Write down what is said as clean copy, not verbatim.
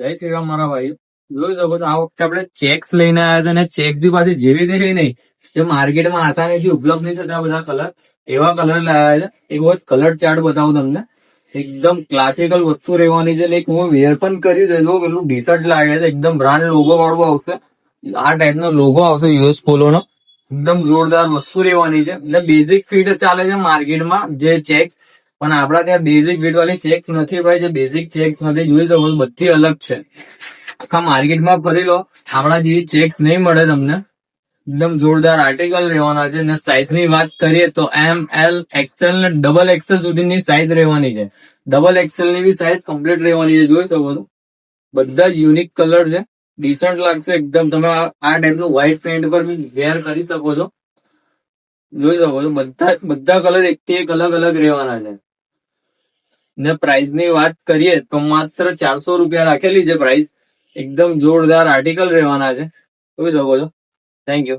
જય શ્રી રામ મારા ભાઈ. જોઈ શકો છો આ વખતે આપણે ચેક્સ લઈને આવ્યા છે અને ચેક્સ બી પાછી જેવી તેવી નહીં, જે માર્કેટમાં આસાનીથી ઉપલબ્ધ નહીં થતા બધા કલર, એવા કલર લાવ્યા છે. એક વખત કલર ચાર્ટ બતાવું તમને. એકદમ ક્લાસિકલ વસ્તુ રહેવાની છે. લાઈક હું વેર પણ કર્યું છે, જો કેટલું ડીશર્ટ લાગે છે. એકદમ બ્રાન્ડ લોગો વાળું આવશે, આ ટાઈપનો લોગો આવશે યુએસ પોલોનો. એકદમ જોરદાર વસ્તુ રહેવાની છે. એટલે બેઝિક ફિટ ચાલે છે માર્કેટમાં જે ચેક્સ, પણ આપડા ત્યાં બેઝિક ફિટ વાળી ચેક્સ નથી ભાઈ. જે બેઝિક ચેક્સ નથી, જોઈ શકો છો બધી અલગ છે. આખા માર્કેટમાં ફરી લો, આપણા જેવી ચેક્સ નહીં મળે તમને. એકદમ જોરદાર આર્ટિકલ રહેવાના છે. અને સાઇઝ ની વાત કરીએ તો એમ, એલ, એક્સેલ ને ડબલ એક્સેલ સુધીની સાઇઝ રહેવાની છે. ડબલ એક્સેલ ની બી સાઇઝ કમ્પ્લીટ રહેવાની છે. જોઈ શકો છો બધા જ યુનિક કલર છે. ડિસન્ટ લાગશે એકદમ. તમે આ ટાઈપનું વ્હાઈટ પેન્ટ પર બી વેર કરી શકો છો. જોઈ શકો છો બધા કલર એકથી એક અલગ અલગ રહેવાના છે. ને પ્રાઇસ ની વાત કરીએ તો માત્ર 400 રૂપિયા રાખેલી છે પ્રાઇસ. એકદમ જોરદાર આર્ટિકલ રહેવાના છે. જોઈ શકો છો. Thank you.